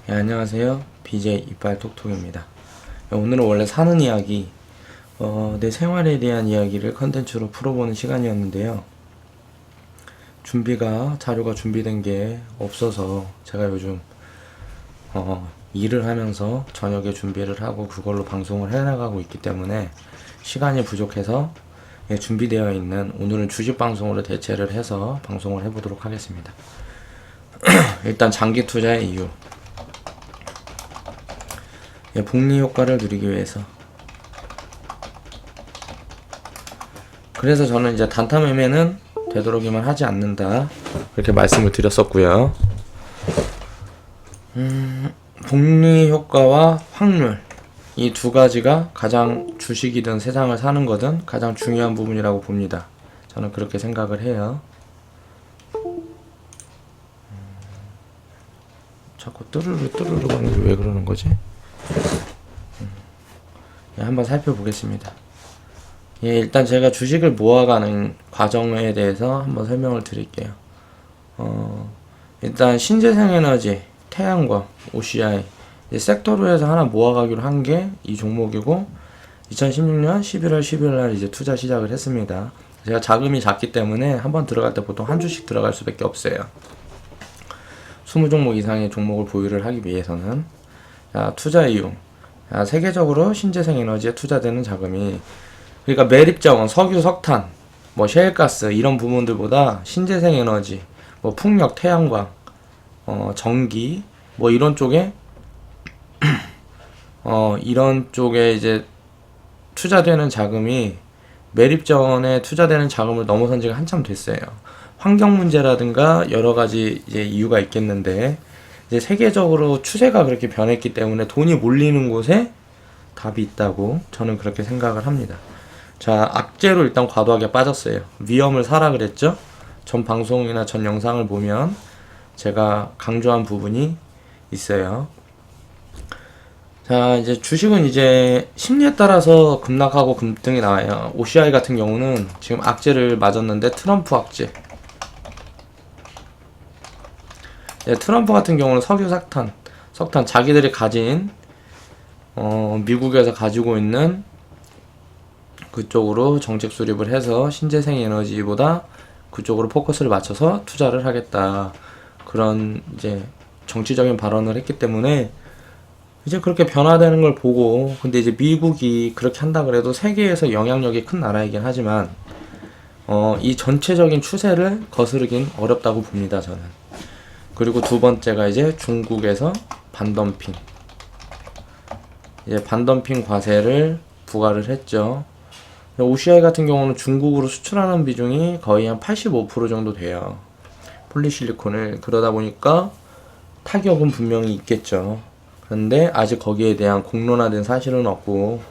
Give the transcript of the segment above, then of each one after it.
안녕하세요. BJ 이빨 톡톡입니다. 오늘은 원래 사는 이야기, 내 생활에 대한 이야기를 컨텐츠로 풀어보는 시간이었는데요. 자료가 준비된 게 없어서 제가 요즘, 일을 하면서 저녁에 준비를 하고 그걸로 방송을 해나가고 있기 때문에 시간이 부족해서 준비되어 있는 오늘은 주식 방송으로 대체를 해서 방송을 해보도록 하겠습니다. 일단 장기 투자의 이유. 복리 효과를 누리기 위해서. 그래서 저는 이제 단타 매매는 되도록이면 하지 않는다, 이렇게 말씀을 드렸었고요. 복리 효과와 확률, 이 두 가지가 가장 주식이든 세상을 사는 거든 가장 중요한 부분이라고 봅니다. 저는 그렇게 생각을 해요. 자꾸 뚜루루 하는 게 왜 그러는 거지? 한번 살펴보겠습니다. 일단 제가 주식을 모아가는 과정에 대해서 한번 설명을 드릴게요. 일단 신재생에너지, 태양광, OCI 섹터로 해서 하나 모아가기로 한 게 이 종목이고, 2016년 11월 12일 날 이제 투자 시작을 했습니다. 제가 자금이 작기 때문에 한번 들어갈 때 보통 한 주씩 들어갈 수밖에 없어요. 20종목 이상의 종목을 보유를 하기 위해서는. 투자 이유. 세계적으로 신재생 에너지에 투자되는 자금이, 그러니까 매립자원, 석유, 석탄, 셰일가스 이런 부분들보다 신재생 에너지, 풍력, 태양광, 전기, 이런 쪽에 이런 쪽에 이제 투자되는 자금이 매립자원에 투자되는 자금을 넘어선 지가 한참 됐어요. 환경 문제라든가 여러 가지 이제 이유가 있겠는데, 이제 세계적으로 추세가 그렇게 변했기 때문에 돈이 몰리는 곳에 답이 있다고 저는 그렇게 생각을 합니다. 자, 악재로 일단 과도하게 빠졌어요. 위험을 사라 그랬죠? 전 방송이나 전 영상을 보면 제가 강조한 부분이 있어요. 자, 이제 주식은 이제 심리에 따라서 급락하고 급등이 나와요. OCI 같은 경우는 지금 악재를 맞았는데, 트럼프 악재. 트럼프 같은 경우는 석유, 석탄 자기들이 가진 미국에서 가지고 있는 그쪽으로 정책 수립을 해서 신재생 에너지보다 그쪽으로 포커스를 맞춰서 투자를 하겠다, 그런 이제 정치적인 발언을 했기 때문에 이제 그렇게 변화되는 걸 보고, 근데 이제 미국이 그렇게 한다 그래도 세계에서 영향력이 큰 나라이긴 하지만 이 전체적인 추세를 거스르긴 어렵다고 봅니다, 저는. 그리고 두 번째가 이제 중국에서 반덤핑. 이제 반덤핑 과세를 부과를 했죠. OCI 같은 경우는 중국으로 수출하는 비중이 거의 한 85% 정도 돼요. 폴리실리콘을. 그러다 보니까 타격은 분명히 있겠죠. 그런데 아직 거기에 대한 공론화된 사실은 없고,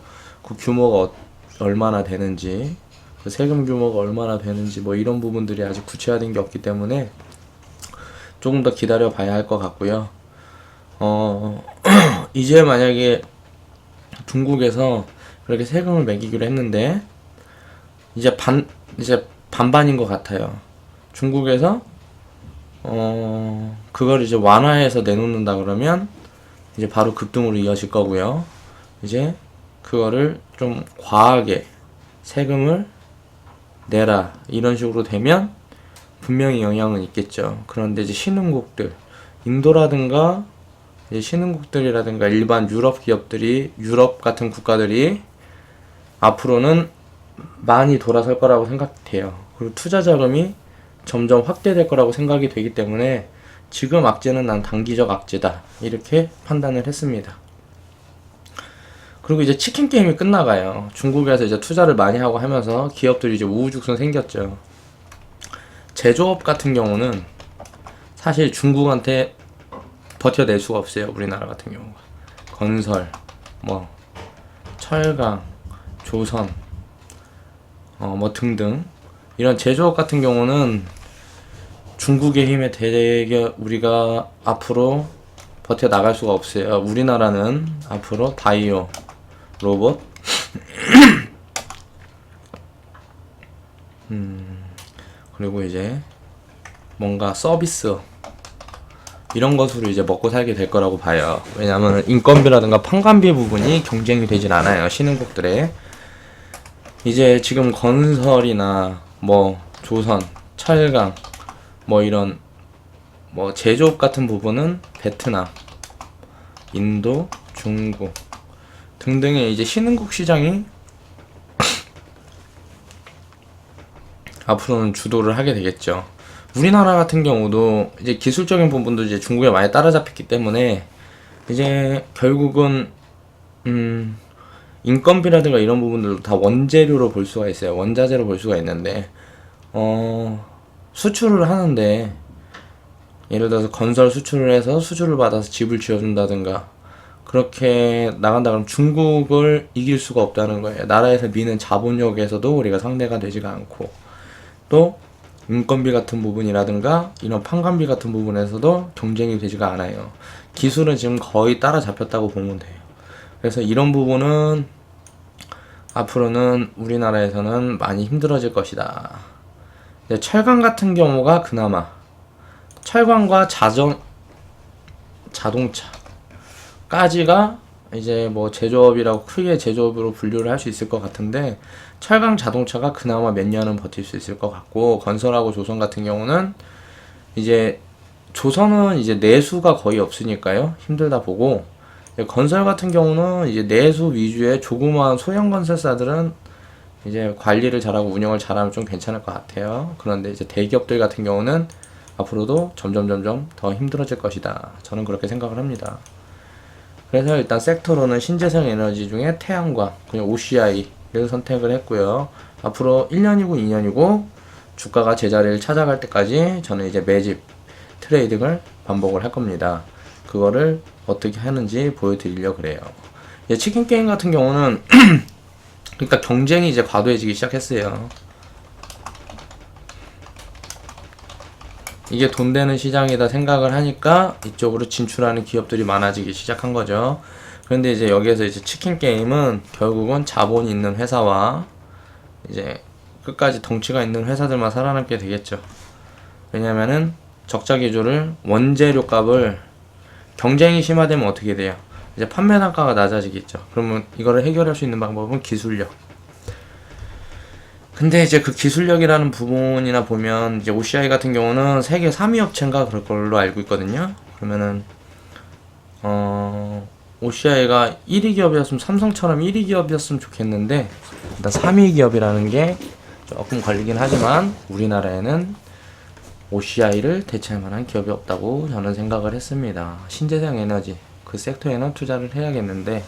그 규모가 얼마나 되는지, 그 세금 규모가 얼마나 되는지, 이런 부분들이 아직 구체화된 게 없기 때문에 조금 더 기다려 봐야 할 것 같고요. 이제 만약에 중국에서 그렇게 세금을 매기기로 했는데, 이제 반반인 것 같아요. 중국에서 그걸 이제 완화해서 내놓는다 그러면 이제 바로 급등으로 이어질 거고요. 이제 그거를 좀 과하게 세금을 내라, 이런 식으로 되면 분명히 영향은 있겠죠. 그런데 이제 신흥국들, 인도라든가 이제 신흥국들이라든가 일반 유럽 기업들이, 유럽 같은 국가들이 앞으로는 많이 돌아설 거라고 생각돼요. 그리고 투자 자금이 점점 확대될 거라고 생각이 되기 때문에 지금 악재는 난 단기적 악재다, 이렇게 판단을 했습니다. 그리고 이제 치킨 게임이 끝나가요. 중국에서 이제 투자를 많이 하고 하면서 기업들이 이제 우후죽순 생겼죠. 제조업 같은 경우는 사실 중국한테 버텨낼 수가 없어요. 우리나라 같은 경우가 건설, 철강, 조선, 등등 이런 제조업 같은 경우는 중국의 힘에 되게 우리가 앞으로 버텨 나갈 수가 없어요. 우리나라는 앞으로 바이오, 로봇, 그리고 이제 뭔가 서비스, 이런 것으로 이제 먹고 살게 될 거라고 봐요. 왜냐하면 인건비라든가 판관비 부분이 경쟁이 되진 않아요. 신흥국들에. 이제 지금 건설이나 뭐 조선, 철강, 뭐 이런 뭐 제조업 같은 부분은 베트남, 인도, 중국 등등의 이제 신흥국 시장이 앞으로는 주도를 하게 되겠죠. 우리나라 같은 경우도 이제 기술적인 부분도 이제 중국에 많이 따라잡혔기 때문에 이제 결국은 인건비라든가 이런 부분들도 다 원재료로 볼 수가 있어요. 원자재로 볼 수가 있는데 수출을 하는데 예를 들어서 건설 수출을 해서 수주를 받아서 집을 지어준다든가 그렇게 나간다 그러면 중국을 이길 수가 없다는 거예요. 나라에서 미는 자본력에서도 우리가 상대가 되지가 않고 또 인건비 같은 부분이라든가 이런 판관비 같은 부분에서도 경쟁이 되지가 않아요. 기술은 지금 거의 따라잡혔다고 보면 돼요. 그래서 이런 부분은 앞으로는 우리나라에서는 많이 힘들어질 것이다. 철강 같은 경우가 그나마 철강과 자동차까지가 이제 뭐 제조업이라고 크게 제조업으로 분류를 할 수 있을 것 같은데 철강 자동차가 그나마 몇 년은 버틸 수 있을 것 같고 건설하고 조선 같은 경우는 이제 조선은 이제 내수가 거의 없으니까요 힘들다 보고 건설 같은 경우는 이제 내수 위주의 조그마한 소형 건설사들은 이제 관리를 잘하고 운영을 잘하면 좀 괜찮을 것 같아요. 그런데 이제 대기업들 같은 경우는 앞으로도 점점 더 힘들어질 것이다. 저는 그렇게 생각을 합니다. 그래서 일단 섹터로는 신재생 에너지 중에 태양광, 그냥 OCI를 선택을 했고요. 앞으로 1년이고 2년이고 주가가 제자리를 찾아갈 때까지 저는 이제 매집 트레이딩을 반복을 할 겁니다. 그거를 어떻게 하는지 보여드리려고 그래요. 이제 치킨 게임 같은 경우는 그러니까 경쟁이 이제 과도해지기 시작했어요. 이게 돈 되는 시장이다 생각을 하니까 이쪽으로 진출하는 기업들이 많아지기 시작한 거죠. 그런데 이제 여기에서 이제 치킨 게임은 결국은 자본이 있는 회사와 이제 끝까지 덩치가 있는 회사들만 살아남게 되겠죠. 왜냐면은 적자 기조를 원재료 값을 경쟁이 심화되면 어떻게 돼요? 이제 판매 단가가 낮아지겠죠. 그러면 이거를 해결할 수 있는 방법은 기술력. 근데 이제 그 기술력이라는 부분이나 보면 이제 OCI 같은 경우는 세계 3위 업체인가 그럴 걸로 알고 있거든요. 그러면은 OCI가 1위 기업이었으면 삼성처럼 1위 기업이었으면 좋겠는데 일단 3위 기업이라는 게 조금 걸리긴 하지만 우리나라에는 OCI를 대체할 만한 기업이 없다고 저는 생각을 했습니다. 신재생 에너지 그 섹터에는 투자를 해야겠는데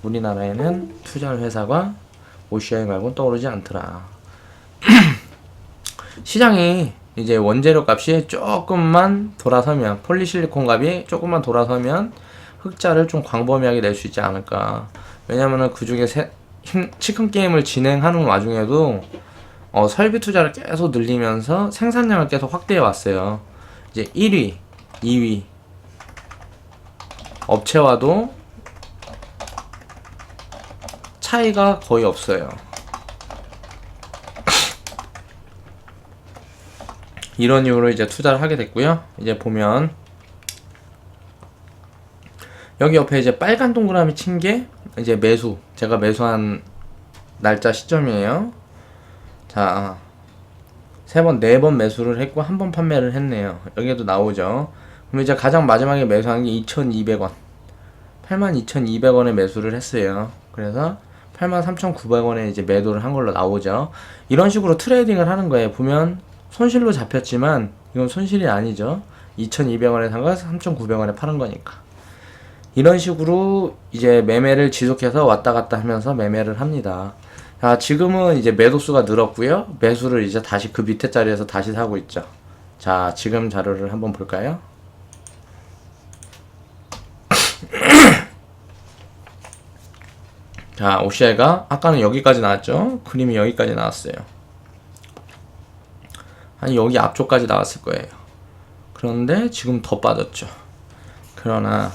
우리나라에는 투자할 회사가 OCI 말고는 떠오르지 않더라. 시장이 이제 원재료 값이 조금만 돌아서면 폴리실리콘 값이 조금만 돌아서면 흑자를 좀 광범위하게 낼 수 있지 않을까. 왜냐면은 그 중에 치킨 게임을 진행하는 와중에도 설비 투자를 계속 늘리면서 생산량을 계속 확대해 왔어요. 이제 1위, 2위 업체와도 차이가 거의 없어요. 이런 이유로 이제 투자를 하게 됐고요. 이제 보면 여기 옆에 이제 빨간 동그라미 친 게 이제 매수, 제가 매수한 날짜 시점이에요. 자, 3번, 4번 매수를 했고 1번 판매를 했네요. 여기에도 나오죠. 그럼 이제 가장 마지막에 매수한 게 2,200원 82,200원에 매수를 했어요. 그래서 83,900원에 이제 매도를 한 걸로 나오죠. 이런 식으로 트레이딩을 하는 거예요. 보면 손실로 잡혔지만 이건 손실이 아니죠. 2,200원에 산 거 3,900원에 파는 거니까. 이런 식으로 이제 매매를 지속해서 왔다 갔다 하면서 매매를 합니다. 자, 지금은 이제 매도수가 늘었고요. 매수를 이제 다시 그 밑에 자리에서 다시 사고 있죠. 자, 지금 자료를 한번 볼까요? 자, OCI가 아까는 여기까지 나왔죠. 그림이 여기까지 나왔어요. 아니, 여기 앞쪽까지 나왔을 거예요. 그런데 지금 더 빠졌죠. 그러나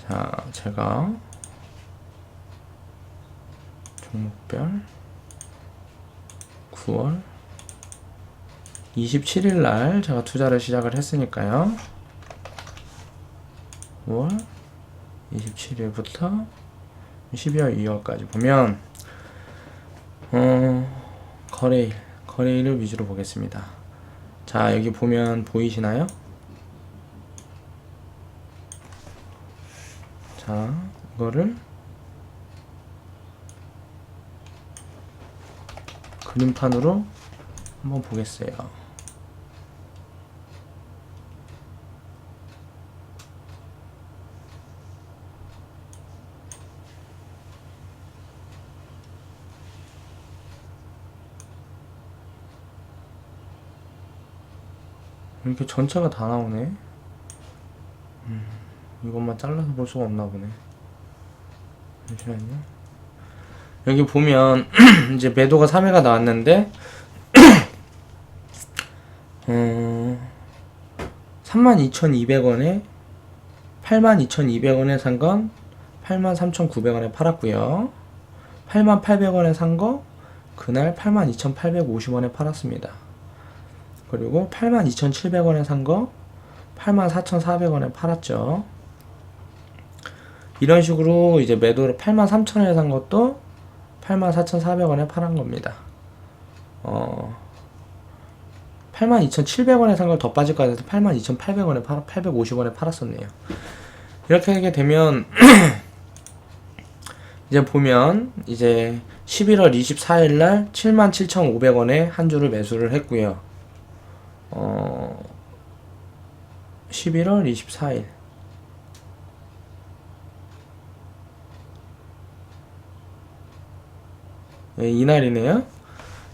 자, 제가 종목별 9월 27일 날 제가 투자를 시작을 했으니까요. 5월 27일부터 12월 2월까지 보면 거래일을 위주로 보겠습니다. 자, 여기 보면 보이시나요? 자, 이거를 그림판으로 한번 보겠어요. 이렇게 전체가 다 나오네. 이것만 잘라서 볼 수가 없나 보네. 잠시만요. 여기 보면 이제 매도가 3회가 나왔는데 32,200원에 82,200원에 산 건 83,900원에 팔았고요. 88,800원에 산 거 그날 82,850원에 팔았습니다. 그리고 82,700원에 산 거 84,400원에 팔았죠. 이런 식으로 이제 매도를 83,000원에 산 것도 84,400원에 팔은 겁니다. 82,700원에 산 걸 더 빠질까 해서 82,800원에 850원에 팔았었네요. 이렇게 하게 되면 이제 보면 이제 11월 24일 날 77,500원에 한 주를 매수를 했고요. 11월 24일 이날이네요.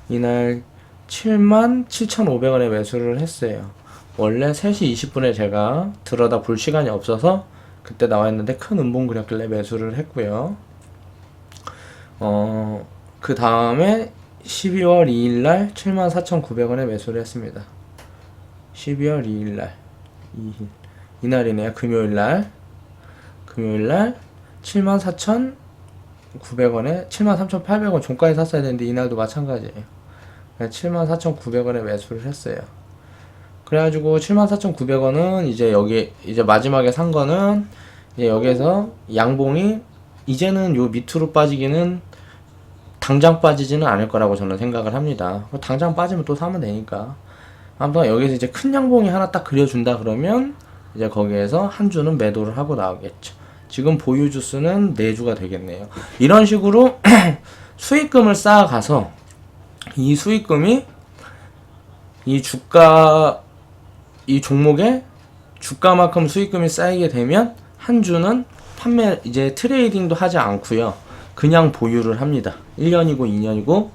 이날 77,500원에 매수를 했어요. 원래 3시 20분에 제가 들여다 볼 시간이 없어서 그때 나와있는데 큰 음봉 그렸길래 매수를 했고요. 그 다음에 12월 2일날 74,900원에 매수를 했습니다. 12월 2일날 이날이네요. 금요일날 74,900원에 73,800원 종가에 샀어야 되는데 이날도 마찬가지예요. 74,900원에 매수를 했어요. 그래가지고 74,900원은 이제 여기 이제 마지막에 산 거는 이제 여기서 양봉이 이제는 요 밑으로 빠지기는 당장 빠지지는 않을 거라고 저는 생각을 합니다. 당장 빠지면 또 사면 되니까. 아무튼 여기서 이제 큰 양봉이 하나 딱 그려준다 그러면 이제 거기에서 한 주는 매도를 하고 나오겠죠. 지금 보유 주수는 4주가 되겠네요. 이런 식으로 수익금을 쌓아가서 이 수익금이 이 종목의 주가만큼 수익금이 쌓이게 되면 한 주는 이제 트레이딩도 하지 않고요. 그냥 보유를 합니다. 1년이고 2년이고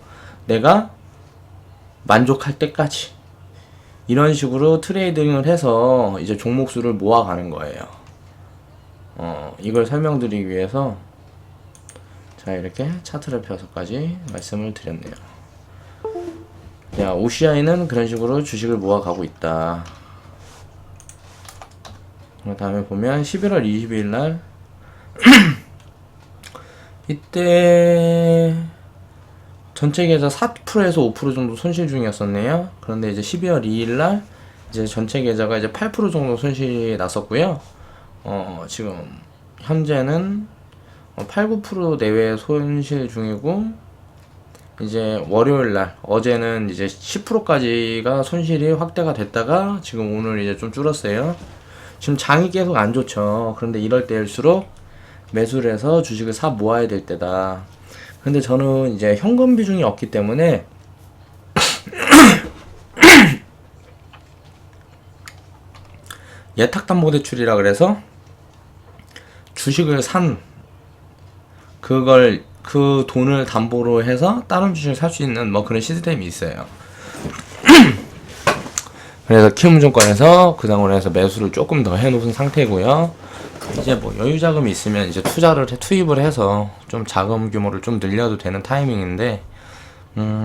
내가 만족할 때까지 이런 식으로 트레이딩을 해서 이제 종목 수를 모아가는 거예요. 이걸 설명드리기 위해서 자 이렇게 차트를 펴서까지 말씀을 드렸네요. 자, OCI는 그런 식으로 주식을 모아가고 있다. 그 다음에 보면 11월 22일 날 이때 전체 계좌 4%에서 5% 정도 손실 중이었었네요. 그런데 이제 12월 2일 날 이제 전체 계좌가 이제 8% 정도 손실이 났었고요. 지금 현재는 8, 9% 내외 손실 중이고 이제 월요일 날 어제는 이제 10%까지가 손실이 확대가 됐다가 지금 오늘 이제 좀 줄었어요. 지금 장이 계속 안 좋죠. 그런데 이럴 때일수록 매수를 해서 주식을 사 모아야 될 때다. 근데 저는 이제 현금 비중이 없기 때문에 예탁담보대출이라 그래서 주식을 산 그 돈을 담보로 해서 다른 주식을 살 수 있는 뭐 그런 시스템이 있어요. 그래서 키움증권에서 그 당으로 해서 매수를 조금 더 해놓은 상태고요. 이제 뭐 여유 자금이 있으면 이제 투입을 해서 좀 자금 규모를 좀 늘려도 되는 타이밍인데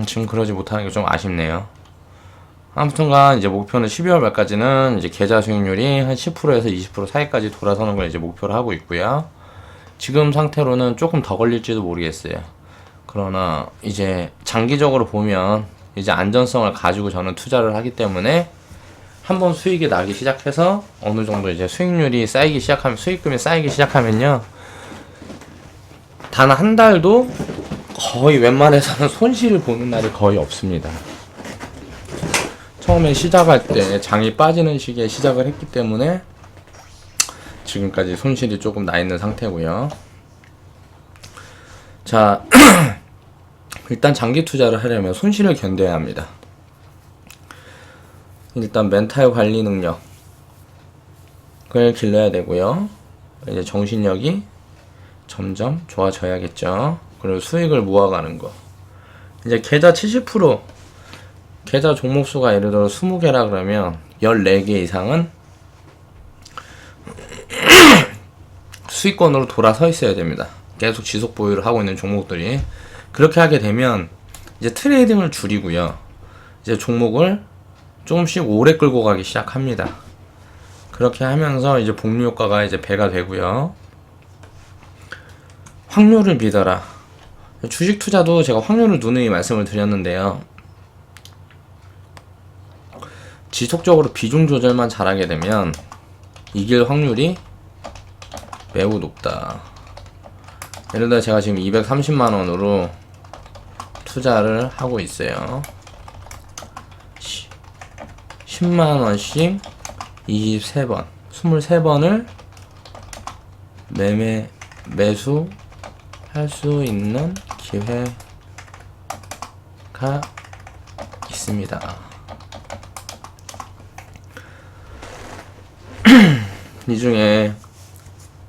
지금 그러지 못하는 게 좀 아쉽네요. 아무튼간 이제 목표는 12월 말까지는 이제 계좌 수익률이 한 10%에서 20% 사이까지 돌아서는 걸 이제 목표로 하고 있고요. 지금 상태로는 조금 더 걸릴지도 모르겠어요. 그러나 이제 장기적으로 보면 이제 안전성을 가지고 저는 투자를 하기 때문에 한번 수익이 나기 시작해서 어느 정도 이제 수익률이 쌓이기 시작하면, 수익금이 쌓이기 시작하면요, 단 한 달도 거의 웬만해서는 손실을 보는 날이 거의 없습니다. 처음에 시작할 때 장이 빠지는 시기에 시작을 했기 때문에 지금까지 손실이 조금 나 있는 상태고요. 자, 일단 장기 투자를 하려면 손실을 견뎌야 합니다. 일단 멘탈 관리 능력을 길러야 되고요. 이제 정신력이 점점 좋아져야겠죠. 그리고 수익을 모아가는 거. 이제 계좌 70%, 계좌 종목 수가 예를 들어 20개라 그러면 14개 이상은 수익권으로 돌아서 있어야 됩니다. 계속 지속 보유를 하고 있는 종목들이. 그렇게 하게 되면 이제 트레이딩을 줄이고요. 이제 종목을 조금씩 오래 끌고 가기 시작합니다. 그렇게 하면서 이제 복리 효과가 이제 배가 되고요. 확률을 믿어라. 주식 투자도 제가 확률을 누누이 말씀을 드렸는데요. 지속적으로 비중 조절만 잘하게 되면 이길 확률이 매우 높다. 예를 들어 제가 지금 230만원으로 투자를 하고 있어요. 10만원씩 23번, 23번을 매수할 수 있는 기회가 있습니다. 이 중에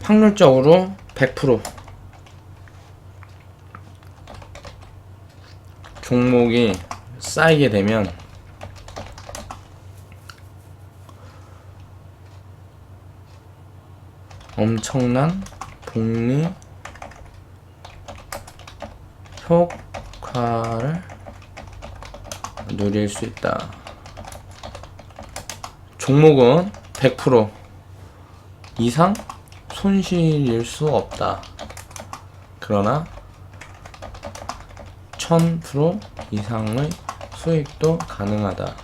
확률적으로 100% 종목이 쌓이게 되면 엄청난 복리 효과를 누릴 수 있다. 종목은 100% 이상 손실일 수 없다. 그러나 1000% 이상의 수익도 가능하다.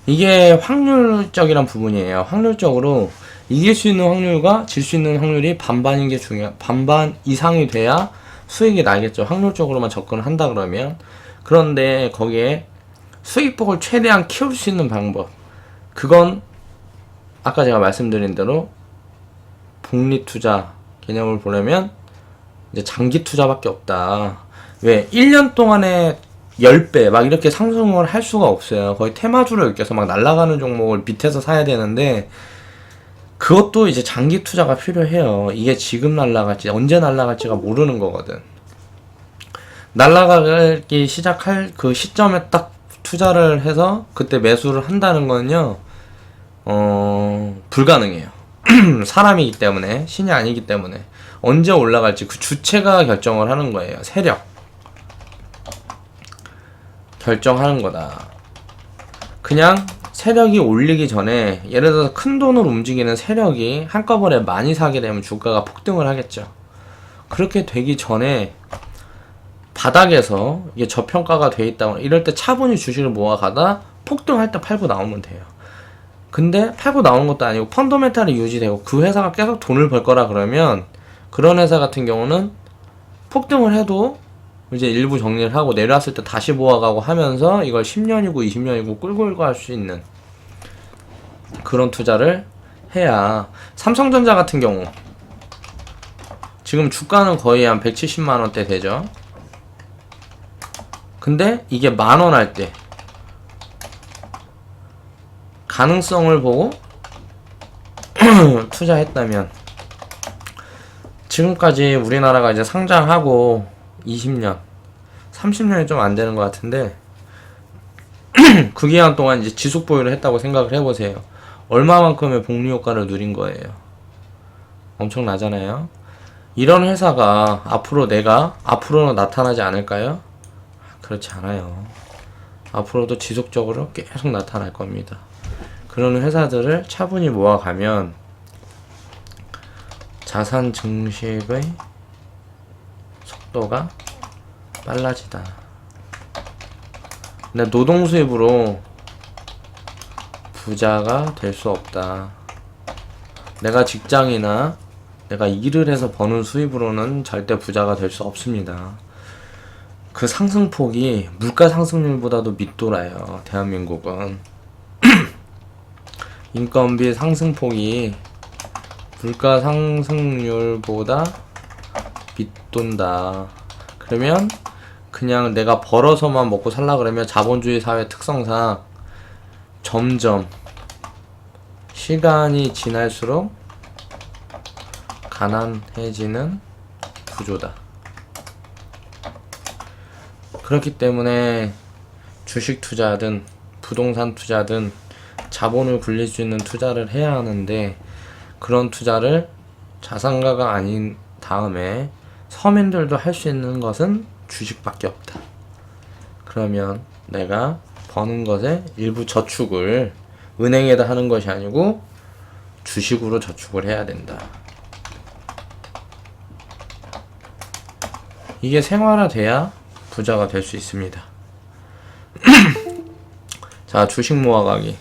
이게 확률적이란 부분이에요. 확률적으로 이길 수 있는 확률과 질 수 있는 확률이 반반인 게 반반 이상이 돼야 수익이 나겠죠. 확률적으로만 접근을 한다 그러면. 그런데 거기에 수익폭을 최대한 키울 수 있는 방법, 그건 아까 제가 말씀드린 대로 복리 투자 개념을 보려면 이제 장기 투자밖에 없다. 왜? 1년 동안에 10배 막 이렇게 상승을 할 수가 없어요. 거의 테마주를 엮여서 막 날아가는 종목을 밑에서 사야 되는데, 그것도 이제 장기 투자가 필요해요. 이게 지금 날아갈지 언제 날아갈지가 모르는 거거든. 날아가기 시작할 그 시점에 딱 투자를 해서 그때 매수를 한다는 거는요, 불가능해요. 사람이기 때문에, 신이 아니기 때문에 언제 올라갈지 그 주체가 결정을 하는 거예요. 세력 결정하는 거다. 그냥 세력이 올리기 전에, 예를 들어서 큰 돈을 움직이는 세력이 한꺼번에 많이 사게 되면 주가가 폭등을 하겠죠. 그렇게 되기 전에 바닥에서 이게 저평가가 돼 있다거나 이럴 때 차분히 주식을 모아가다 폭등할 때 팔고 나오면 돼요. 근데 팔고 나오는 것도 아니고 펀더멘탈이 유지되고 그 회사가 계속 돈을 벌 거라 그러면, 그런 회사 같은 경우는 폭등을 해도 이제 일부 정리를 하고 내려왔을 때 다시 모아가고 하면서 이걸 10년이고 20년이고 끌고 갈 수 있는 그런 투자를 해야. 삼성전자 같은 경우 지금 주가는 거의 한 170만원대 되죠. 근데 이게 만원 할 때 가능성을 보고 투자했다면, 지금까지 우리나라가 이제 상장하고 20년, 30년이 좀 안 되는 것 같은데, 그 기간 동안 이제 지속 보유를 했다고 생각을 해보세요. 얼마만큼의 복리 효과를 누린 거예요. 엄청나잖아요. 이런 회사가 앞으로는 나타나지 않을까요? 그렇지 않아요. 앞으로도 지속적으로 계속 나타날 겁니다. 그런 회사들을 차분히 모아가면 자산 증식의 속도가 빨라지다. 근데 노동 수입으로 부자가 될 수 없다. 내가 직장이나 내가 일을 해서 버는 수입으로는 절대 부자가 될 수 없습니다. 그 상승폭이 물가 상승률보다도 밑돌아요. 대한민국은. 인건비 상승폭이 물가 상승률보다 밑돈다. 그러면 그냥 내가 벌어서만 먹고 살라 그러면 자본주의 사회 특성상 점점 시간이 지날수록 가난해지는 구조다. 그렇기 때문에 주식 투자든 부동산 투자든 자본을 굴릴 수 있는 투자를 해야 하는데, 그런 투자를 자산가가 아닌 다음에 서민들도 할 수 있는 것은 주식밖에 없다. 그러면 내가 버는 것의 일부 저축을 은행에다 하는 것이 아니고 주식으로 저축을 해야 된다. 이게 생활화돼야 부자가 될 수 있습니다. 자, 주식 모아가기.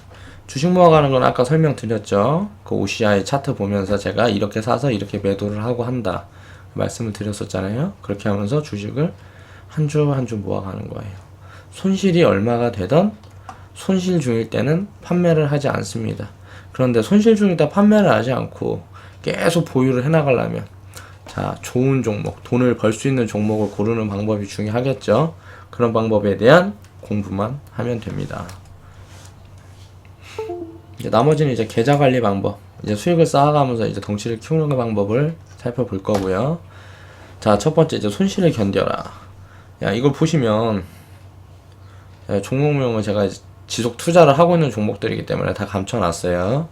주식 모아가는 건 아까 설명드렸죠. 그 OCI 차트 보면서 제가 이렇게 사서 이렇게 매도를 하고 한다 말씀을 드렸었잖아요. 그렇게 하면서 주식을 한 주 한 주 모아가는 거예요. 손실이 얼마가 되던 손실 중일 때는 판매를 하지 않습니다. 그런데 손실 중일 때 판매를 하지 않고 계속 보유를 해나가려면, 자, 좋은 종목, 돈을 벌 수 있는 종목을 고르는 방법이 중요하겠죠. 그런 방법에 대한 공부만 하면 됩니다. 이제 나머지는 이제 계좌 관리 방법, 이제 수익을 쌓아가면서 이제 덩치를 키우는 방법을 살펴볼 거고요. 자, 첫 번째 이제 손실을 견뎌라. 야, 이걸 보시면 종목명은 제가 지속 투자를 하고 있는 종목들이기 때문에 다 감춰놨어요.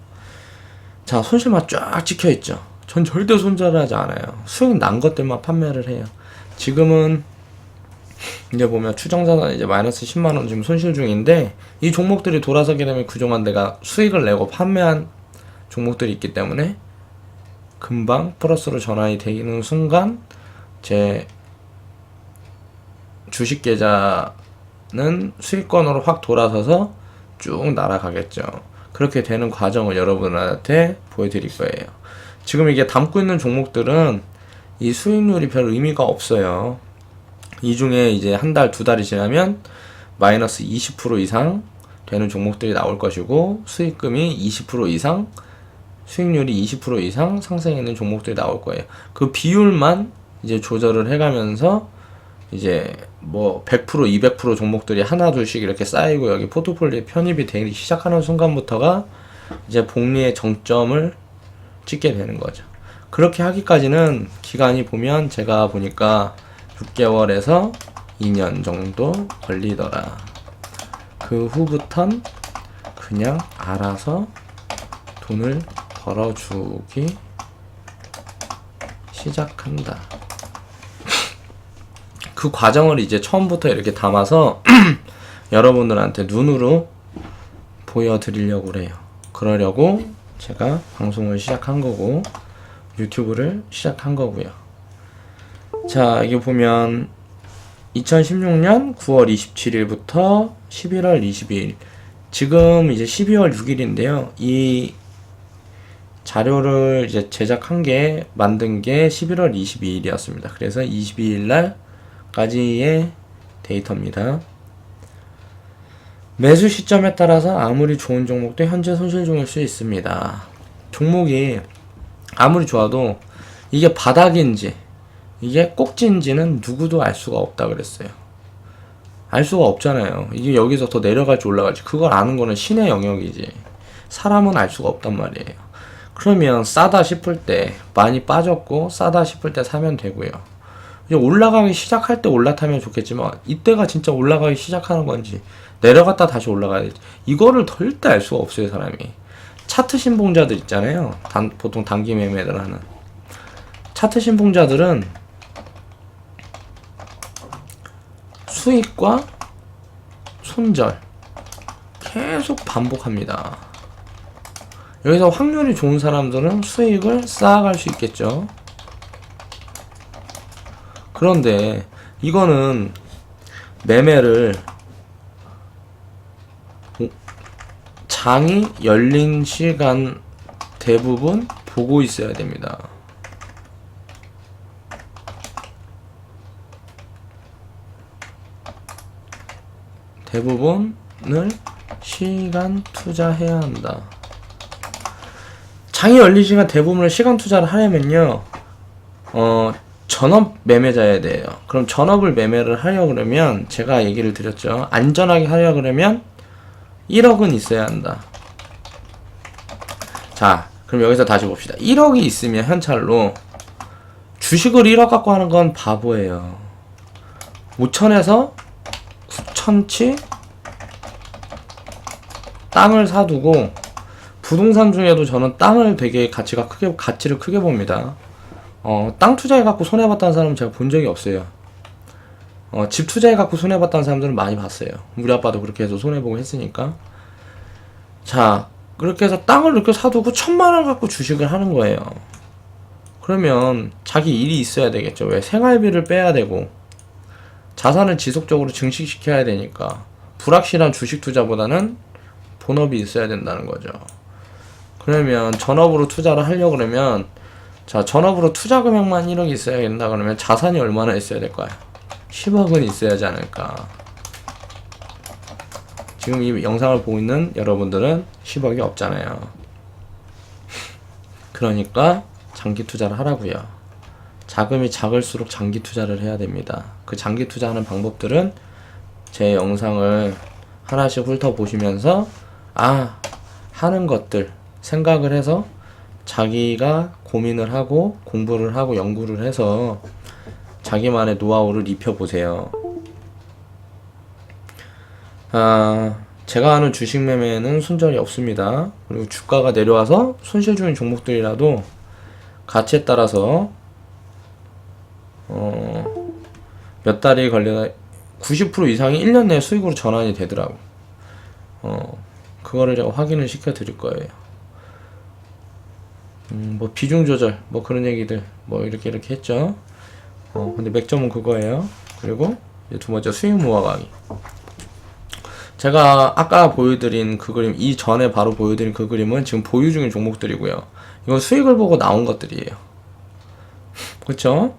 자, 손실만 쫙 찍혀있죠. 전 절대 손절을 하지 않아요. 수익 난 것들만 판매를 해요. 지금은 이제 보면 추정자산 이제 마이너스 10만원 지금 손실 중인데, 이 종목들이 돌아서게 되면 그동안 내가 수익을 내고 판매한 종목들이 있기 때문에 금방 플러스로 전환이 되는 순간 제 주식 계좌는 수익권으로 확 돌아서서 쭉 날아가겠죠. 그렇게 되는 과정을 여러분한테 보여드릴 거예요. 지금 이게 담고 있는 종목들은 이 수익률이 별 의미가 없어요. 이 중에 이제 한 달, 두 달이 지나면 마이너스 20% 이상 되는 종목들이 나올 것이고, 수익금이 20% 이상, 수익률이 20% 이상 상승하는 종목들이 나올 거예요. 그 비율만 이제 조절을 해가면서 이제 뭐 100%, 200% 종목들이 하나 둘씩 이렇게 쌓이고 여기 포트폴리오에 편입이 되기 시작하는 순간부터가 이제 복리의 정점을 찍게 되는 거죠. 그렇게 하기까지는 기간이 보면 제가 보니까 6개월에서 2년 정도 걸리더라. 그 후부턴 그냥 알아서 돈을 벌어주기 시작한다. 그 과정을 이제 처음부터 이렇게 담아서 여러분들한테 눈으로 보여드리려고 그래요. 그러려고 제가 방송을 시작한 거고 유튜브를 시작한 거고요. 자, 여기 보면 2016년 9월 27일부터 11월 22일, 지금 이제 12월 6일인데요. 이 자료를 이제 제작한 게, 만든 게 11월 22일이었습니다. 그래서 22일 날까지의 데이터입니다. 매수 시점에 따라서 아무리 좋은 종목도 현재 손실 중일 수 있습니다. 종목이 아무리 좋아도 이게 바닥인지 이게 꼭지인지는 누구도 알 수가 없다 그랬어요. 알 수가 없잖아요. 이게 여기서 더 내려갈지 올라갈지 그걸 아는 거는 신의 영역이지, 사람은 알 수가 없단 말이에요. 그러면 싸다 싶을 때, 많이 빠졌고 싸다 싶을 때 사면 되고요. 이제 올라가기 시작할 때 올라타면 좋겠지만, 이때가 진짜 올라가기 시작하는 건지 내려갔다 다시 올라가야 될지 이거를 절대 알 수가 없어요, 사람이. 차트 신봉자들 있잖아요. 보통 단기 매매를 하는 차트 신봉자들은 수익과 손절 계속 반복합니다. 여기서 확률이 좋은 사람들은 수익을 쌓아갈 수 있겠죠. 그런데 이거는 매매를 장이 열린 시간 대부분 보고 있어야 됩니다. 대부분을 시간 투자해야 한다. 장이 열린 시간 대부분을 시간 투자를 하려면요, 전업 매매자여야 돼요. 그럼 전업을 매매를 하려고 그러면, 제가 얘기를 드렸죠. 안전하게 하려고 그러면 1억은 있어야 한다. 자, 그럼 여기서 다시 봅시다. 1억이 있으면 현찰로 주식을 1억 갖고 하는 건 바보예요. 5천에서 9천치 땅을 사두고, 부동산 중에도 저는 땅을 되게 가치를 크게 봅니다. 땅 투자해갖고 손해봤다는 사람은 제가 본 적이 없어요. 집 투자해갖고 손해봤다는 사람들은 많이 봤어요. 우리 아빠도 그렇게 해서 손해보고 했으니까. 자, 그렇게 해서 땅을 이렇게 사두고 1,000만원 갖고 주식을 하는 거예요. 그러면 자기 일이 있어야 되겠죠. 왜? 생활비를 빼야 되고, 자산을 지속적으로 증식시켜야 되니까, 불확실한 주식 투자보다는 본업이 있어야 된다는 거죠. 그러면 전업으로 투자를 하려고 그러면, 자, 전업으로 투자 금액만 1억이 있어야 된다 그러면 자산이 얼마나 있어야 될까요? 10억은 있어야 하지 않을까. 지금 이 영상을 보고 있는 여러분들은 10억이 없잖아요. 그러니까 장기 투자를 하라고요. 자금이 작을수록 장기 투자를 해야 됩니다. 그 장기 투자하는 방법들은 제 영상을 하나씩 훑어보시면서 하는 것들 생각을 해서 자기가 고민을 하고 공부를 하고 연구를 해서 자기만의 노하우를 입혀보세요. 제가 하는 주식 매매는 손절이 없습니다. 그리고 주가가 내려와서 손실 중인 종목들이라도 가치에 따라서 몇 달이 걸려 90% 이상이 1년 내에 수익으로 전환이 되더라고. 그거를 제가 확인을 시켜 드릴 거예요. 뭐 비중 조절 뭐 그런 얘기들 뭐 이렇게 했죠. 근데 맥점은 그거예요. 그리고 이제 두 번째 수익 모아가기. 제가 아까 보여드린 그 그림, 이전에 바로 보여드린 그 그림은 지금 보유 중인 종목들이고요. 이건 수익을 보고 나온 것들이에요. 그쵸?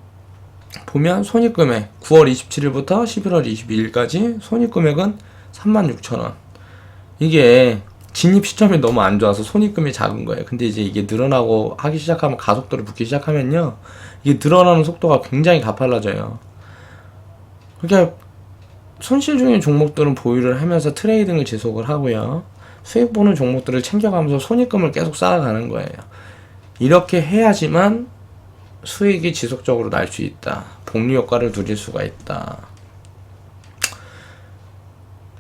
보면 손익금액 9월 27일부터 11월 22일까지 손익금액은 36,000원. 이게 진입 시점이 너무 안 좋아서 손익금이 작은 거예요. 근데 이제 이게 늘어나고 하기 시작하면, 가속도를 붙기 시작하면요, 이게 늘어나는 속도가 굉장히 가팔라져요. 그러니까 손실 중인 종목들은 보유를 하면서 트레이딩을 지속을 하고요, 수익 보는 종목들을 챙겨가면서 손익금을 계속 쌓아가는 거예요. 이렇게 해야지만 수익이 지속적으로 날 수 있다. 복리 효과를 누릴 수가 있다.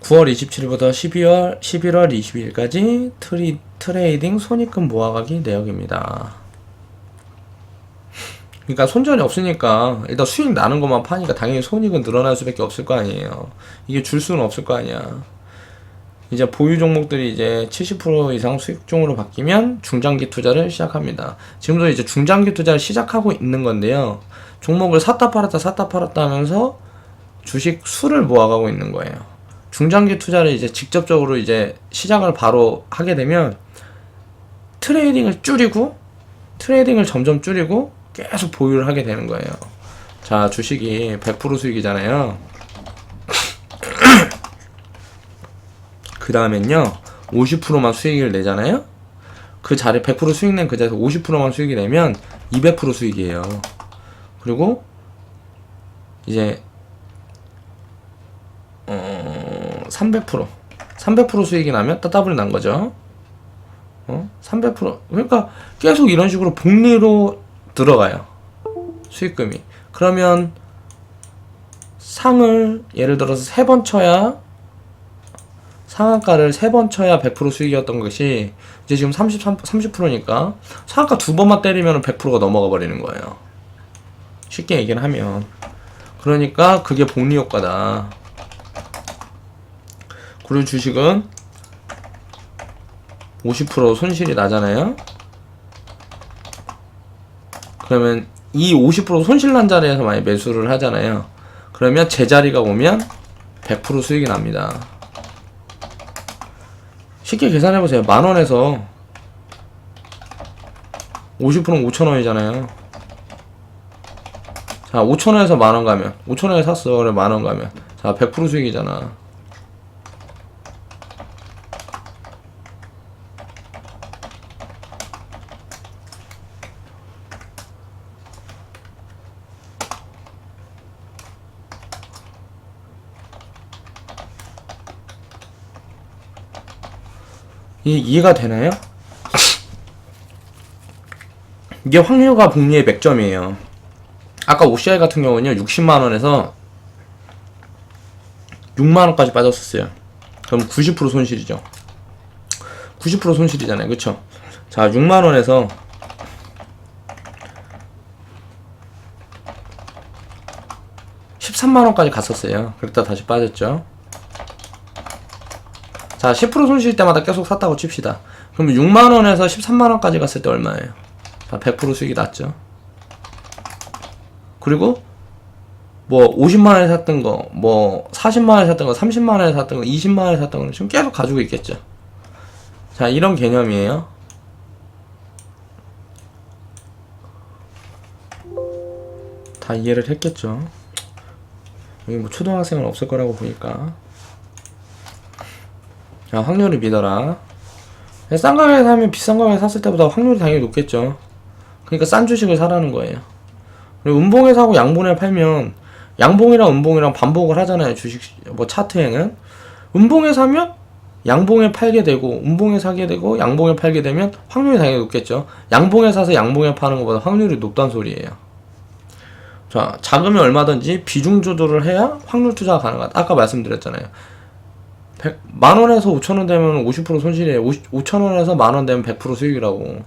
9월 27일부터 11월 22일까지 트레이딩 손익금 모아가기 내역입니다. 그러니까 손절이 없으니까 일단 수익 나는 것만 파니까 당연히 손익은 늘어날 수밖에 없을 거 아니에요. 이게 줄 수는 없을 거 아니야. 이제 보유 종목들이 이제 70% 이상 수익종으로 바뀌면 중장기 투자를 시작합니다. 지금도 이제 중장기 투자를 시작하고 있는 건데요, 종목을 샀다 팔았다 하면서 주식 수를 모아가고 있는 거예요. 중장기 투자를 이제 직접적으로 이제 시작을 바로 하게 되면 트레이딩을 점점 줄이고 계속 보유를 하게 되는 거예요. 자, 주식이 100% 수익이잖아요. 그 다음엔요 50%만 수익을 내잖아요. 그 자리 100% 수익 낸 그 자리에서 50%만 수익이 내면 200% 수익이에요. 그리고 이제 300% 수익이 나면 따따블이 난 거죠. 300% 그러니까 계속 이런 식으로 복리로 들어가요, 수익금이. 그러면 상을 예를 들어서 3번 쳐야, 상한가를 3번 쳐야 100% 수익이었던 것이 이제 지금 30%니까 상한가 2번만 때리면 100%가 넘어가 버리는 거예요, 쉽게 얘기를 하면. 그러니까 그게 복리 효과다. 그리고 주식은 50% 손실이 나잖아요. 그러면 이 50% 손실 난 자리에서 많이 매수를 하잖아요. 그러면 제자리가 오면 100% 수익이 납니다. 쉽게 계산해보세요. 만원에서 50%는 5,000원이잖아요. 자, 5,000원에서 만원 가면, 5,000원에 샀어. 그래, 만원 가면. 자, 100% 수익이잖아. 이해가 되나요? 이게 확률과 복리의 맥점이에요. 아까 OCI 같은 경우는요, 60만원에서 6만원까지 빠졌었어요. 그럼 90% 손실이죠. 90% 손실이잖아요. 그쵸? 자, 6만원에서 13만원까지 갔었어요. 그랬다 다시 빠졌죠. 자, 10% 손실 때마다 계속 샀다고 칩시다. 그럼 6만원에서 13만원까지 갔을 때 얼마예요? 자, 100% 수익이 났죠. 그리고 뭐 50만원에 샀던 거, 뭐 40만원에 샀던 거, 30만원에 샀던 거, 20만원에 샀던 거는 지금 계속 가지고 있겠죠. 자, 이런 개념이에요. 다 이해를 했겠죠. 여기 뭐 초등학생은 없을 거라고 보니까. 자, 확률을 믿어라. 싼 가격에 사면 비싼 가격에 샀을 때보다 확률이 당연히 높겠죠. 그러니까 싼 주식을 사라는 거예요. 그리고 음봉에 사고 양봉에 팔면, 양봉이랑 음봉이랑 반복을 하잖아요. 주식 뭐 차트에는 음봉에 사면 양봉에 팔게 되고, 음봉에 사게 되고, 양봉에 팔게 되면 확률이 당연히 높겠죠. 양봉에 사서 양봉에 파는 것보다 확률이 높다는 소리예요. 자, 자금이 얼마든지 비중 조절을 해야 확률 투자가 가능하다. 아까 말씀드렸잖아요. 만원에서 5천원 되면 50% 손실이에요. 5천원에서 만원 되면 100% 수익이라고.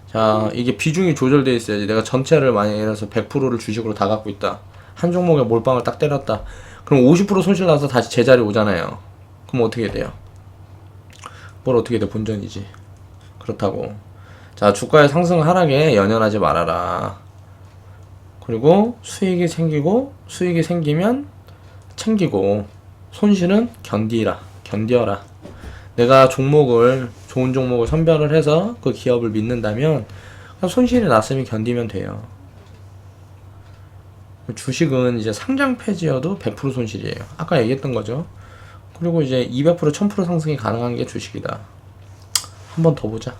자, 이게 비중이 조절되어 있어야지. 내가 전체를 만약에 해서 100%를 주식으로 다 갖고 있다. 한 종목에 몰빵을 딱 때렸다. 그럼 50% 손실 나서 다시 제자리 오잖아요. 그럼 어떻게 돼요? 뭘 어떻게 돼? 본전이지. 그렇다고. 자, 주가의 상승 하락에 연연하지 말아라. 그리고 수익이 생기면 챙기고, 손실은 견뎌라. 내가 좋은 종목을 선별을 해서 그 기업을 믿는다면 손실이 났으면 견디면 돼요. 주식은 이제 상장 폐지여도 100% 손실이에요. 아까 얘기했던 거죠. 그리고 이제 200% 1000% 상승이 가능한 게 주식이다. 한 번 더 보자.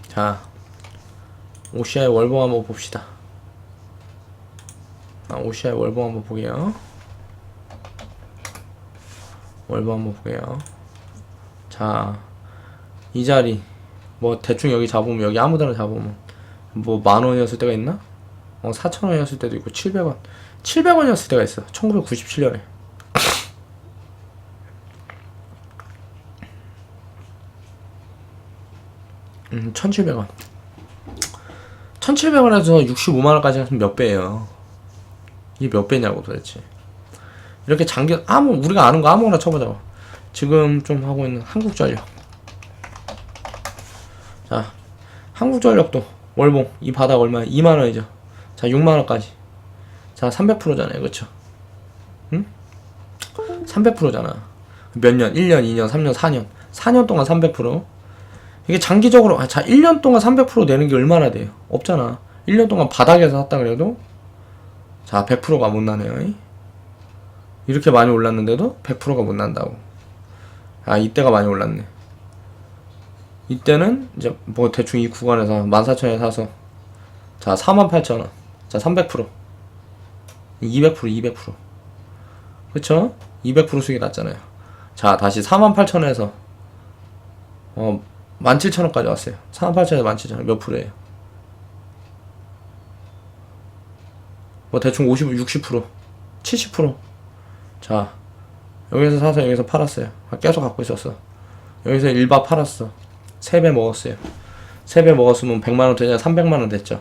자, OCI 월봉 한번 봅시다. OCI 월봉 한번 보게요. 월봉 한번 보게요. 자, 이 자리 뭐 대충 여기 잡으면, 여기 아무데나 잡으면 뭐 만원이었을 때가 있나? 4,000원이었을 때도 있고 700원이었을 때가 있어. 1997년에 1,700원 1,700원에서 65만원까지 갔으면 몇 배예요? 이게 몇 배냐고 도대체. 이렇게 우리가 아는 거 아무거나 쳐보자고. 지금 좀 하고 있는 한국전력. 자, 한국전력도 월봉 이 바닥 얼마야? 2만원이죠. 자, 6만원까지. 자, 300%잖아요. 그쵸? 응? 300%잖아. 몇 년? 1년, 2년, 3년, 4년. 4년 동안 300%. 이게 장기적으로, 자, 1년 동안 300% 내는 게 얼마나 돼요? 없잖아. 1년 동안 바닥에서 샀다 그래도, 자, 100%가 못 나네요. 이렇게 많이 올랐는데도 100%가 못 난다고. 아, 이때가 많이 올랐네. 이때는 이제 뭐 대충 이 구간에서 14,000원에 사서, 자, 48,000원. 자, 300%. 200%. 그쵸? 200% 수익이 났잖아요. 자, 다시 48,000원에서 17,000원까지 왔어요. 48,000원에서 17,000원 몇 프로예요? 뭐 대충 60%, 70%. 자, 여기서 사서 여기서 팔았어요. 계속 갖고 있었어. 여기서 1바 팔았어. 3배 먹었어요. 3배 먹었으면 100만원 되냐? 300만원 됐죠.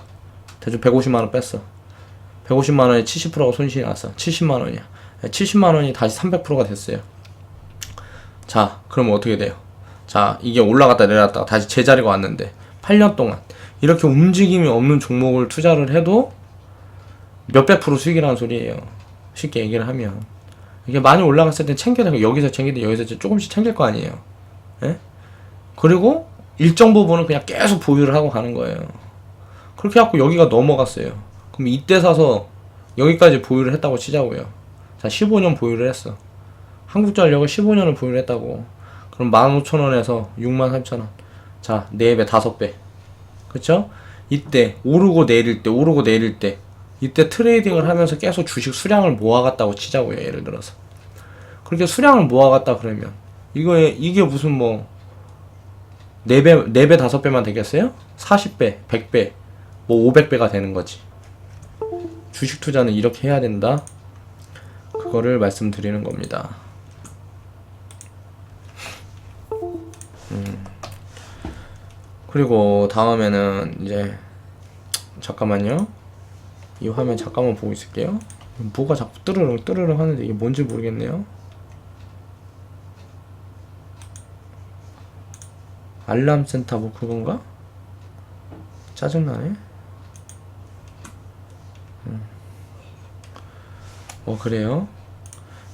대충 150만원 뺐어. 150만원에 70%가 손실이 났어. 70만원이야. 70만원이 다시 300%가 됐어요. 자, 그러면 어떻게 돼요? 자, 이게 올라갔다 내려갔다가 다시 제자리가 왔는데 8년 동안 이렇게 움직임이 없는 종목을 투자를 해도 몇백 프로 수익이라는 소리예요. 쉽게 얘기를 하면. 이게 많이 올라갔을 때 챙겨야 되고, 여기서 챙기든 여기서 조금씩 챙길 거 아니에요. 예? 그리고 일정 부분은 그냥 계속 보유를 하고 가는 거예요. 그렇게 해갖고 여기가 넘어갔어요. 그럼 이때 사서 여기까지 보유를 했다고 치자고요. 자, 15년 보유를 했어. 한국전력을 15년을 보유를 했다고. 그럼 15,000원에서 63,000원. 자, 4배, 5배. 그쵸? 이때 오르고 내릴 때, 오르고 내릴 때, 이때 트레이딩을 하면서 계속 주식 수량을 모아갔다고 치자고요. 예를 들어서 그렇게 수량을 모아갔다 그러면 이게 무슨 뭐 4배, 4배, 5배만 되겠어요? 40배, 100배, 뭐 500배가 되는 거지. 주식 투자는 이렇게 해야 된다. 그거를 말씀드리는 겁니다. 그리고 다음에는 이제 잠깐만요. 이 화면 잠깐만 보고 있을게요. 뭐가 자꾸 뜨르릉 뜨르릉 하는데 이게 뭔지 모르겠네요. 알람 센터 뭐 그건가? 짜증나네. 그래요.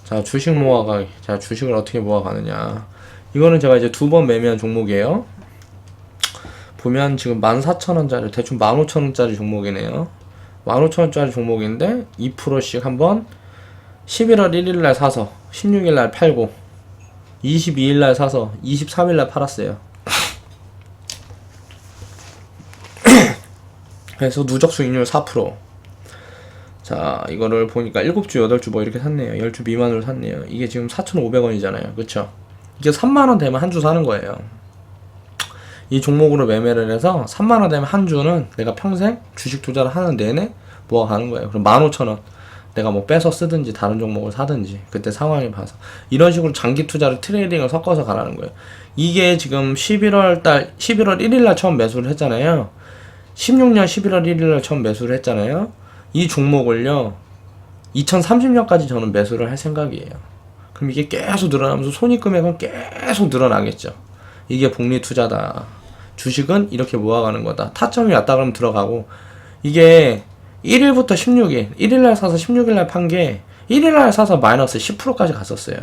자, 주식 모아가기. 자, 주식을 어떻게 모아가느냐. 이거는 제가 이제 2번 매매한 종목이에요. 보면 지금 14,000원짜리, 대충 15,000원짜리 종목이네요. 15,000원짜리 종목인데 2%씩 한번 11월 1일날 사서 16일날 팔고 22일날 사서 23일날 팔았어요. 그래서 누적 수익률 4%. 자, 이거를 보니까 7주, 8주 뭐 이렇게 샀네요. 10주 미만으로 샀네요. 이게 지금 4,500원이잖아요. 그쵸? 이게 3만원 되면 한 주 사는 거예요. 이 종목으로 매매를 해서 3만원 되면 한 주는 내가 평생 주식 투자를 하는 내내 모아가는 거예요. 그럼 15,000원 내가 뭐 빼서 쓰든지 다른 종목을 사든지 그때 상황에 봐서 이런 식으로 장기 투자를 트레이딩을 섞어서 가라는 거예요. 이게 지금 11월 1일날 처음 매수를 했잖아요. 16년 11월 1일날 처음 매수를 했잖아요. 이 종목을요 2030년까지 저는 매수를 할 생각이에요. 그럼 이게 계속 늘어나면서 손익금액은 계속 늘어나겠죠. 이게 복리 투자다. 주식은 이렇게 모아가는 거다. 타점이 왔다 그러면 들어가고, 이게 1일부터 16일 1일날 사서 16일날 판 게 1일날 사서 마이너스 10%까지 갔었어요.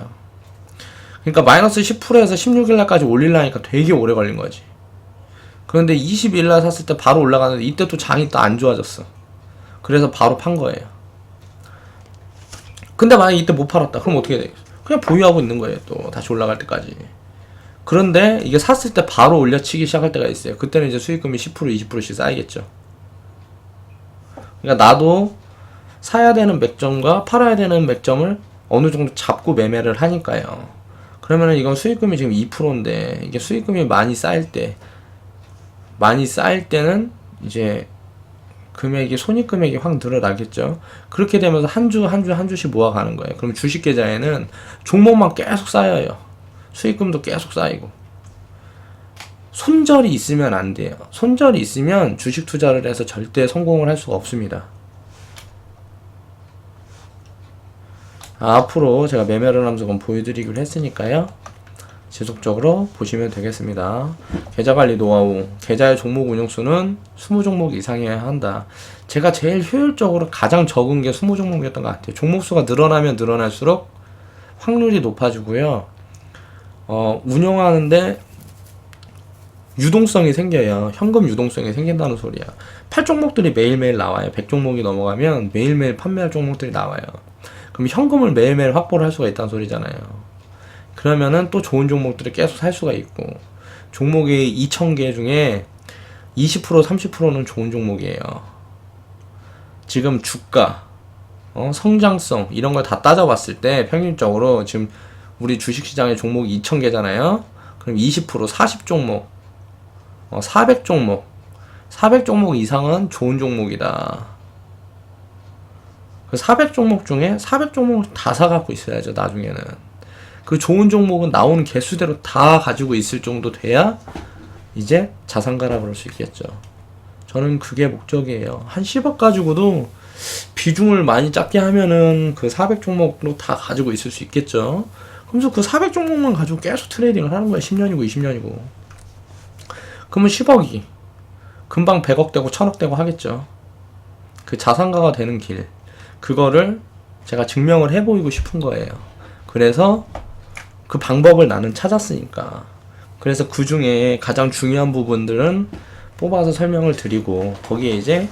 그러니까 마이너스 10%에서 16일날까지 올리려니까 되게 오래 걸린 거지. 그런데 22일날 샀을 때 바로 올라가는데 이때 또 장이 또 안 좋아졌어. 그래서 바로 판 거예요. 근데 만약에 이때 못 팔았다 그럼 어떻게 되겠어? 그냥 보유하고 있는 거예요. 또 다시 올라갈 때까지. 그런데 이게 샀을 때 바로 올려치기 시작할 때가 있어요. 그때는 이제 수익금이 10% 20%씩 쌓이겠죠. 그러니까 나도 사야 되는 맥점과 팔아야 되는 맥점을 어느 정도 잡고 매매를 하니까요. 그러면은 이건 수익금이 지금 2%인데 이게 수익금이 많이 쌓일 때는 이제 금액이 손익금액이 확 늘어나겠죠. 그렇게 되면서 한 주씩 모아가는 거예요. 그럼 주식 계좌에는 종목만 계속 쌓여요. 수익금도 계속 쌓이고. 손절이 있으면 안 돼요. 손절이 있으면 주식 투자를 해서 절대 성공을 할 수가 없습니다. 앞으로 제가 매매를 하면서 그건 보여드리기로 했으니까요. 지속적으로 보시면 되겠습니다. 계좌관리 노하우. 계좌의 종목 운용수는 20종목 이상이어야 한다. 제가 제일 효율적으로 가장 적은 게 20종목이었던 것 같아요. 종목수가 늘어나면 늘어날수록 확률이 높아지고요. 운영하는데 유동성이 생겨요. 현금 유동성이 생긴다는 소리야. 8종목들이 매일매일 나와요. 100종목이 넘어가면 매일매일 판매할 종목들이 나와요. 그럼 현금을 매일매일 확보를 할 수가 있다는 소리잖아요. 그러면은 또 좋은 종목들을 계속 살 수가 있고, 종목이 2,000개 중에 20% 30%는 좋은 종목이에요. 지금 주가, 성장성 이런 걸 다 따져봤을 때 평균적으로 지금 우리 주식시장의 종목이 2,000개잖아요. 그럼 20% 40종목, 400종목, 400종목 이상은 좋은 종목이다. 그 400종목 중에 400종목을 다 사갖고 있어야죠. 나중에는 그 좋은 종목은 나오는 개수대로 다 가지고 있을 정도 돼야 이제 자산가라 그럴 수 있겠죠. 저는 그게 목적이에요. 한 10억 가지고도 비중을 많이 작게 하면은 그 400종목으로 다 가지고 있을 수 있겠죠. 그러면서 그 400종목만 가지고 계속 트레이딩을 하는 거야. 10년이고 20년이고. 그러면 10억이 금방 100억 되고 1000억 되고 하겠죠. 그 자산가가 되는 길, 그거를 제가 증명을 해보이고 싶은 거예요. 그래서 그 방법을 나는 찾았으니까. 그래서 그 중에 가장 중요한 부분들은 뽑아서 설명을 드리고, 거기에 이제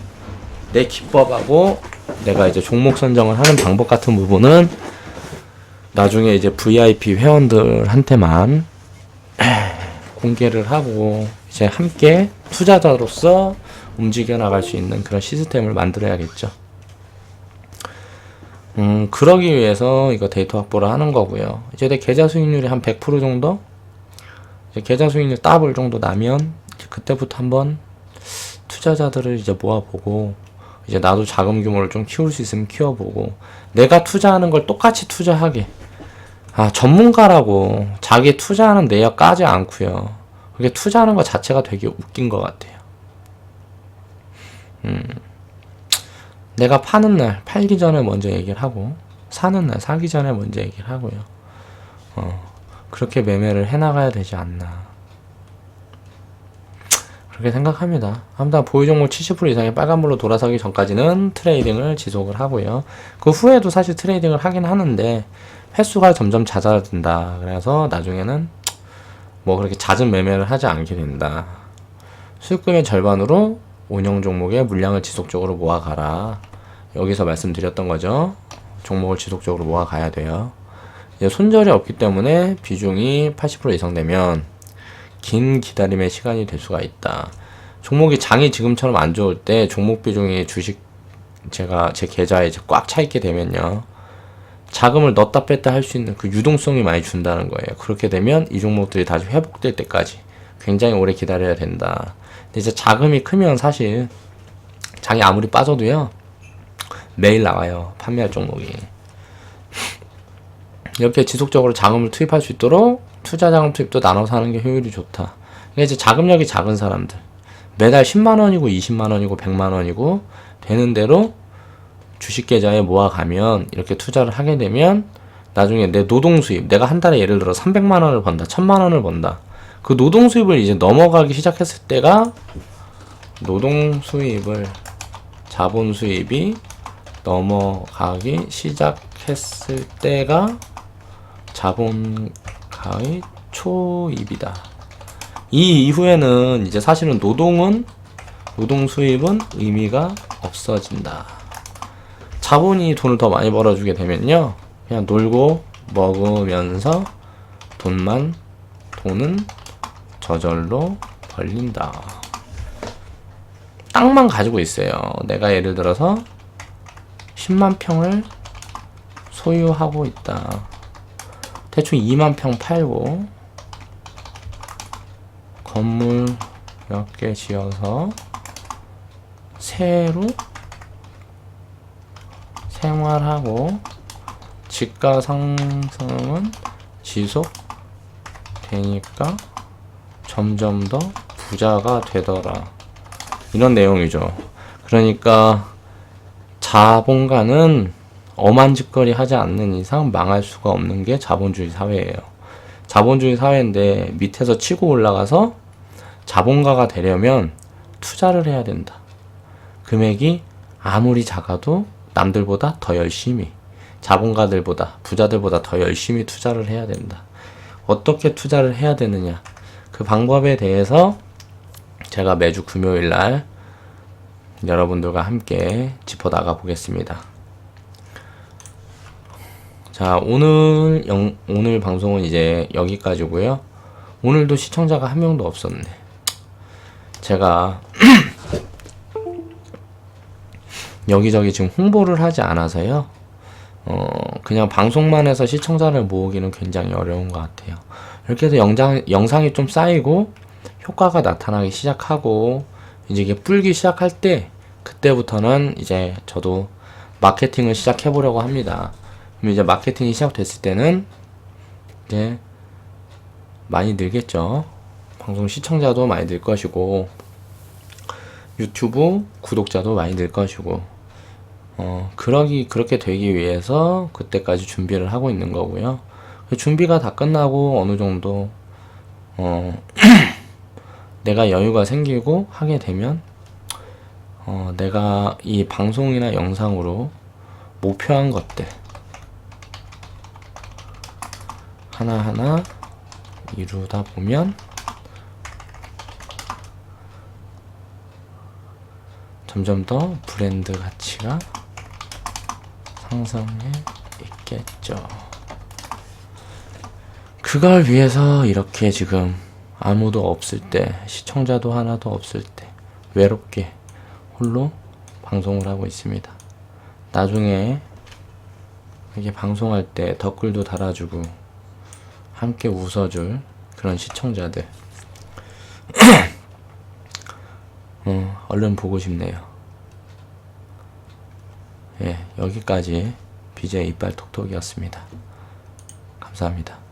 내 기법하고 내가 이제 종목 선정을 하는 방법 같은 부분은 나중에 이제 VIP 회원들한테만 공개를 하고 이제 함께 투자자로서 움직여 나갈 수 있는 그런 시스템을 만들어야겠죠. 그러기 위해서 이거 데이터 확보를 하는 거고요. 이제 내 계좌 수익률이 한 100% 정도? 이제 계좌 수익률 더블 정도 나면 이제 그때부터 한번 투자자들을 이제 모아보고, 이제 나도 자금 규모를 좀 키울 수 있으면 키워보고, 내가 투자하는 걸 똑같이 투자하게. 전문가라고 자기 투자하는 내역 까지 않고요. 그게 투자하는 것 자체가 되게 웃긴 것 같아요. 내가 파는 날, 팔기 전에 먼저 얘기를 하고, 사는 날, 사기 전에 먼저 얘기를 하고요. 그렇게 매매를 해나가야 되지 않나. 그렇게 생각합니다. 아무튼 보유 종목 70% 이상의 빨간불로 돌아서기 전까지는 트레이딩을 지속을 하고요. 그 후에도 사실 트레이딩을 하긴 하는데, 횟수가 점점 잦아든다. 그래서 나중에는 뭐 그렇게 잦은 매매를 하지 않게 된다. 수익금의 절반으로 운영 종목의 물량을 지속적으로 모아가라. 여기서 말씀드렸던 거죠. 종목을 지속적으로 모아가야 돼요. 이제 손절이 없기 때문에 비중이 80% 이상 되면 긴 기다림의 시간이 될 수가 있다. 종목이 장이 지금처럼 안 좋을 때 종목 비중이 제 계좌에 이제 꽉 차 있게 되면요. 자금을 넣었다 뺐다 할 수 있는 그 유동성이 많이 준다는 거예요. 그렇게 되면 이 종목들이 다시 회복될 때까지 굉장히 오래 기다려야 된다. 근데 이제 자금이 크면 사실 장이 아무리 빠져도요, 매일 나와요. 판매할 종목이. 이렇게 지속적으로 자금을 투입할 수 있도록 투자 자금 투입도 나눠서 하는 게 효율이 좋다. 그러니까 이제 자금력이 작은 사람들, 매달 10만원이고 20만원이고 100만원이고 되는 대로 주식 계좌에 모아가면, 이렇게 투자를 하게 되면 나중에 내 노동 수입, 내가 한 달에 예를 들어 300만원을 번다, 1000만원을 번다. 그 노동 수입을 이제 넘어가기 시작했을 때가, 노동 수입을, 자본 수입이 넘어가기 시작했을 때가 자본가의 초입이다. 이 이후에는 이제 사실은 노동 수입은 의미가 없어진다. 자본이 돈을 더 많이 벌어주게 되면요, 그냥 놀고 먹으면서 돈은 저절로 벌린다. 땅만 가지고 있어요. 내가 예를 들어서 10만 평을 소유하고 있다. 대충 2만 평 팔고 건물 몇 개 지어서 새로 생활하고 집가 상승은 지속되니까 점점 더 부자가 되더라. 이런 내용이죠. 그러니까 자본가는 엄한 짓거리 하지 않는 이상 망할 수가 없는 게 자본주의 사회예요. 자본주의 사회인데 밑에서 치고 올라가서 자본가가 되려면 투자를 해야 된다. 금액이 아무리 작아도 남들보다 더 열심히, 자본가들보다, 부자들보다 더 열심히 투자를 해야 된다. 어떻게 투자를 해야 되느냐, 그 방법에 대해서 제가 매주 금요일날 여러분들과 함께 짚어나가 보겠습니다. 자, 오늘 방송은 이제 여기까지고요. 오늘도 시청자가 한 명도 없었네. 제가 여기저기 지금 홍보를 하지 않아서요. 그냥 방송만 해서 시청자를 모으기는 굉장히 어려운 것 같아요. 이렇게 해서 영상이 좀 쌓이고 효과가 나타나기 시작하고 이제 이게 불기 시작할 때, 그때부터는 이제 저도 마케팅을 시작해 보려고 합니다. 그럼 이제 마케팅이 시작됐을 때는 이제 많이 늘겠죠. 방송 시청자도 많이 늘 것이고 유튜브 구독자도 많이 늘 것이고, 그렇게 되기 위해서 그때까지 준비를 하고 있는 거고요. 준비가 다 끝나고 어느 정도 내가 여유가 생기고 하게 되면 내가 이 방송이나 영상으로 목표한 것들, 하나하나 이루다 보면 점점 더 브랜드 가치가 상승해 있겠죠. 그걸 위해서 이렇게 지금 아무도 없을 때, 시청자도 하나도 없을 때 외롭게 홀로 방송을 하고 있습니다. 나중에 이게 방송할 때 댓글도 달아주고 함께 웃어줄 그런 시청자들 얼른 보고 싶네요. 예, 여기까지 BJ 이빨 톡톡이었습니다. 감사합니다.